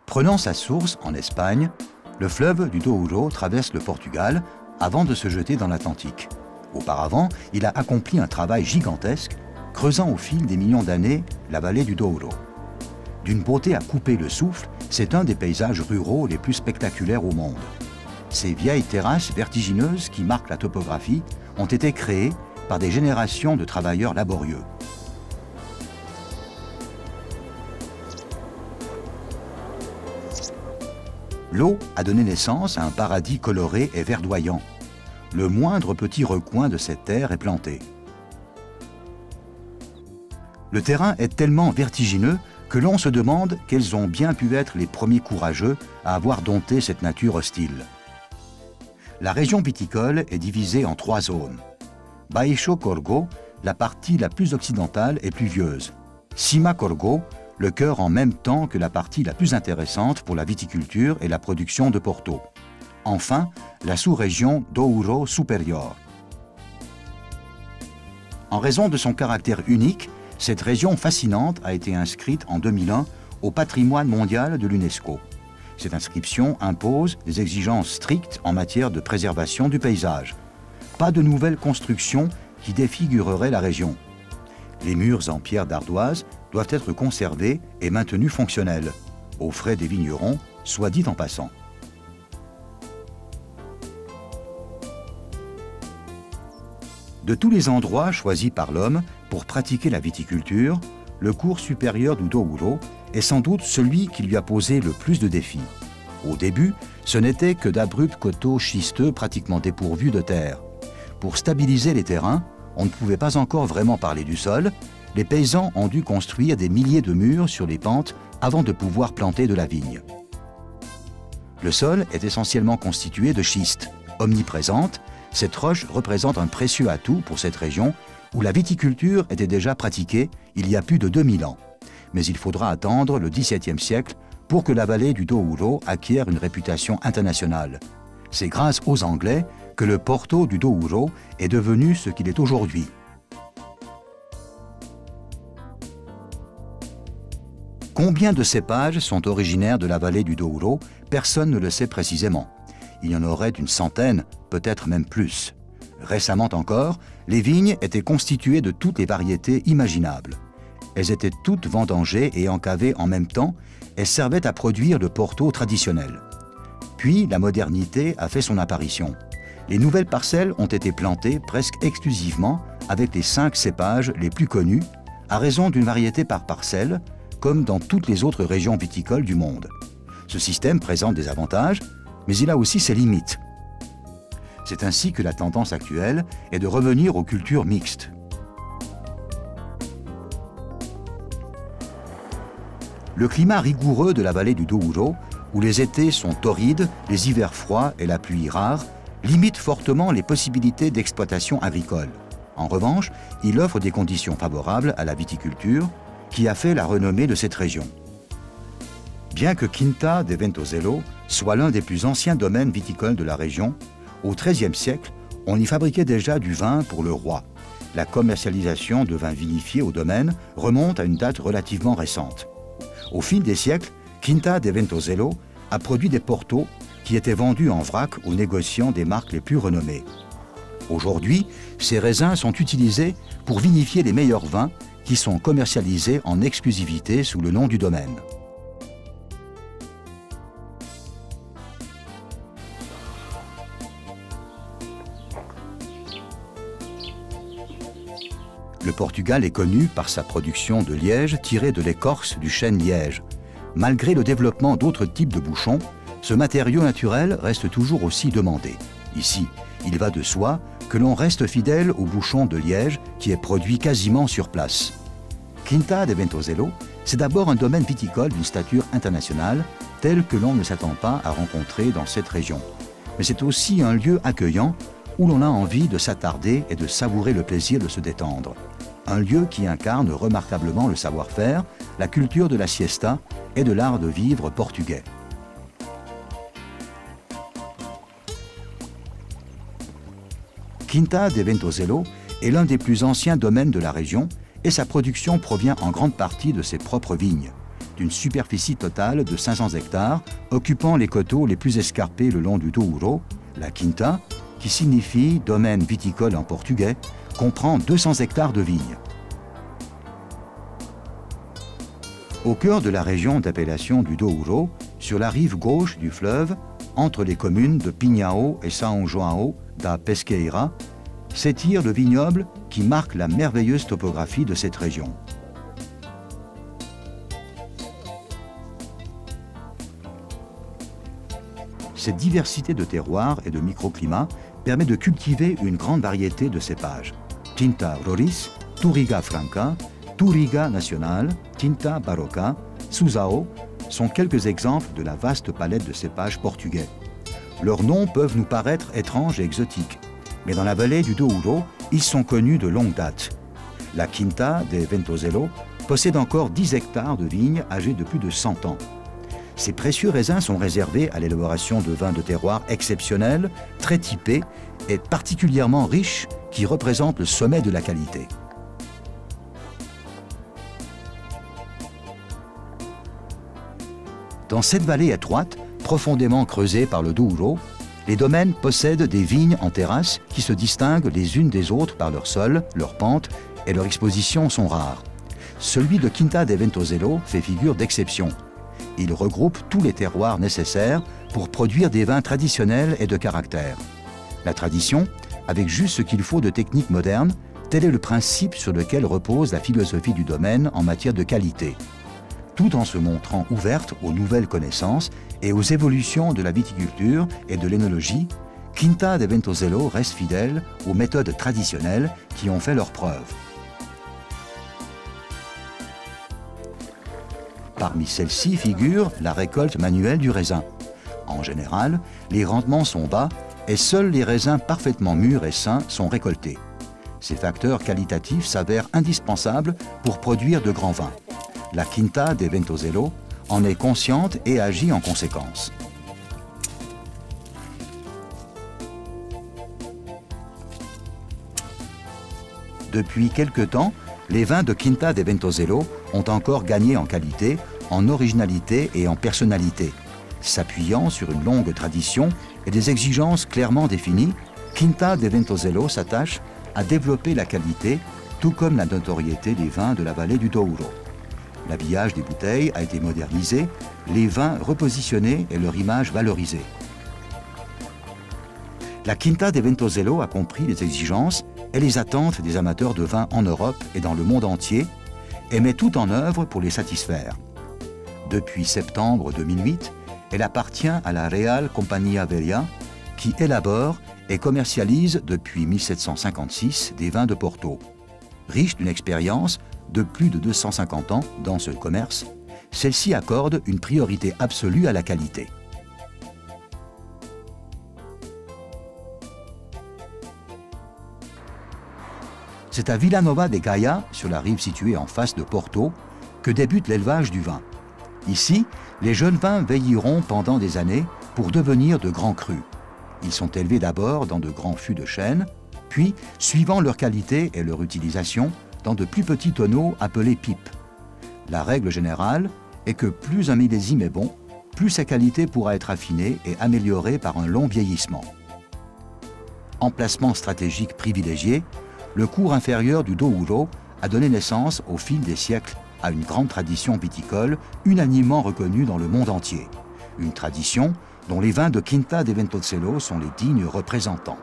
Prenant sa source en Espagne, le fleuve du Douro traverse le Portugal avant de se jeter dans l'Atlantique. Auparavant, il a accompli un travail gigantesque, creusant au fil des millions d'années la vallée du Douro. D'une beauté à couper le souffle, c'est un des paysages ruraux les plus spectaculaires au monde. Ces vieilles terrasses vertigineuses qui marquent la topographie ont été créées par des générations de travailleurs laborieux. L'eau a donné naissance à un paradis coloré et verdoyant. Le moindre petit recoin de cette terre est planté. Le terrain est tellement vertigineux que l'on se demande quels ont bien pu être les premiers courageux à avoir dompté cette nature hostile. La région viticole est divisée en 3 zones. Baixo Corgo, la partie la plus occidentale et pluvieuse. Cima Corgo, le cœur en même temps que la partie la plus intéressante pour la viticulture et la production de Porto. Enfin, la sous-région Douro Superior. En raison de son caractère unique, cette région fascinante a été inscrite en 2001 au patrimoine mondial de l'UNESCO. Cette inscription impose des exigences strictes en matière de préservation du paysage. Pas de nouvelles constructions qui défigureraient la région. Les murs en pierre d'ardoise doivent être conservés et maintenus fonctionnels, aux frais des vignerons, soit dit en passant. De tous les endroits choisis par l'homme pour pratiquer la viticulture, le cours supérieur du Douro est sans doute celui qui lui a posé le plus de défis. Au début, ce n'était que d'abrupts coteaux schisteux pratiquement dépourvus de terre. Pour stabiliser les terrains, on ne pouvait pas encore vraiment parler du sol. Les paysans ont dû construire des milliers de murs sur les pentes avant de pouvoir planter de la vigne. Le sol est essentiellement constitué de schiste. Omniprésente, cette roche représente un précieux atout pour cette région où la viticulture était déjà pratiquée il y a plus de 2000 ans. Mais il faudra attendre le XVIIe siècle pour que la vallée du Douro acquiert une réputation internationale. C'est grâce aux Anglais que le Porto du Douro est devenu ce qu'il est aujourd'hui. Combien de cépages sont originaires de la vallée du Douro? Personne ne le sait précisément. Il y en aurait une centaine, peut-être même plus. Récemment encore, les vignes étaient constituées de toutes les variétés imaginables. Elles étaient toutes vendangées et encavées en même temps et servaient à produire le Porto traditionnel. Puis la modernité a fait son apparition. Les nouvelles parcelles ont été plantées presque exclusivement avec les 5 cépages les plus connus, à raison d'une variété par parcelle, comme dans toutes les autres régions viticoles du monde. Ce système présente des avantages, mais il a aussi ses limites. C'est ainsi que la tendance actuelle est de revenir aux cultures mixtes. Le climat rigoureux de la vallée du Douro, où les étés sont torrides, les hivers froids et la pluie rare, limite fortement les possibilités d'exploitation agricole. En revanche, il offre des conditions favorables à la viticulture, qui a fait la renommée de cette région. Bien que Quinta de Ventozelo soit l'un des plus anciens domaines viticoles de la région, au XIIIe siècle, on y fabriquait déjà du vin pour le roi. La commercialisation de vins vinifiés au domaine remonte à une date relativement récente. Au fil des siècles, Quinta de Ventozelo a produit des portos qui étaient vendus en vrac aux négociants des marques les plus renommées. Aujourd'hui, ces raisins sont utilisés pour vinifier les meilleurs vins qui sont commercialisés en exclusivité sous le nom du domaine. Le Portugal est connu par sa production de liège tirée de l'écorce du chêne liège. Malgré le développement d'autres types de bouchons, ce matériau naturel reste toujours aussi demandé. Ici, il va de soi que l'on reste fidèle au bouchon de liège qui est produit quasiment sur place. Quinta de Ventozelo, c'est d'abord un domaine viticole d'une stature internationale, tel que l'on ne s'attend pas à rencontrer dans cette région. Mais c'est aussi un lieu accueillant où l'on a envie de s'attarder et de savourer le plaisir de se détendre. Un lieu qui incarne remarquablement le savoir-faire, la culture de la siesta et de l'art de vivre portugais. Quinta de Ventozelo est l'un des plus anciens domaines de la région et sa production provient en grande partie de ses propres vignes. d'une superficie totale de 500 hectares, occupant les coteaux les plus escarpés le long du Douro. La Quinta, qui signifie domaine viticole en portugais, comprend 200 hectares de vignes. Au cœur de la région d'appellation du Douro, sur la rive gauche du fleuve, entre les communes de Pinhao et São João da Pesqueira, s'étire le vignoble qui marque la merveilleuse topographie de cette région. Cette diversité de terroirs et de microclimats permet de cultiver une grande variété de cépages. Tinta Roriz, Touriga Franca, Touriga Nacional, Tinta Barroca, Suzao sont quelques exemples de la vaste palette de cépages portugais. Leurs noms peuvent nous paraître étranges et exotiques, mais dans la vallée du Douro, ils sont connus de longue date. La Quinta de Ventozelo possède encore 10 hectares de vignes âgées de plus de 100 ans. Ces précieux raisins sont réservés à l'élaboration de vins de terroir exceptionnels, très typés et particulièrement riches qui représentent le sommet de la qualité. Dans cette vallée étroite, profondément creusée par le Douro, les domaines possèdent des vignes en terrasse qui se distinguent les unes des autres par leur sol, leur pente et leur exposition sont rares. Celui de Quinta de Ventozelo fait figure d'exception. Il regroupe tous les terroirs nécessaires pour produire des vins traditionnels et de caractère. La tradition, avec juste ce qu'il faut de techniques modernes, tel est le principe sur lequel repose la philosophie du domaine en matière de qualité, tout en se montrant ouverte aux nouvelles connaissances et aux évolutions de la viticulture et de l'énologie. Quinta de Ventozelo reste fidèle aux méthodes traditionnelles qui ont fait leurs preuves. Parmi celles-ci figure la récolte manuelle du raisin. En général, les rendements sont bas et seuls les raisins parfaitement mûrs et sains sont récoltés. Ces facteurs qualitatifs s'avèrent indispensables pour produire de grands vins. La Quinta de Ventozelo en est consciente et agit en conséquence. Depuis quelque temps, les vins de Quinta de Ventozelo ont encore gagné en qualité, en originalité et en personnalité. S'appuyant sur une longue tradition et des exigences clairement définies, Quinta de Ventozelo s'attache à développer la qualité, tout comme la notoriété des vins de la vallée du Douro. L'habillage des bouteilles a été modernisé, les vins repositionnés et leur image valorisée. La Quinta de Ventozelo a compris les exigences et les attentes des amateurs de vin en Europe et dans le monde entier et met tout en œuvre pour les satisfaire. Depuis septembre 2008, elle appartient à la Real Companhia Velha qui élabore et commercialise depuis 1756 des vins de Porto. Riche d'une expérience de plus de 250 ans dans ce commerce, celle-ci accorde une priorité absolue à la qualité. C'est à Vila Nova de Gaia, sur la rive située en face de Porto, que débute l'élevage du vin. Ici, les jeunes vins vieilliront pendant des années pour devenir de grands crus. Ils sont élevés d'abord dans de grands fûts de chêne, puis, suivant leur qualité et leur utilisation, dans de plus petits tonneaux appelés pipes. La règle générale est que plus un millésime est bon, plus sa qualité pourra être affinée et améliorée par un long vieillissement. Emplacement stratégique privilégié, le cours inférieur du Douro a donné naissance au fil des siècles à une grande tradition viticole unanimement reconnue dans le monde entier. Une tradition dont les vins de Quinta de Ventozelo sont les dignes représentants.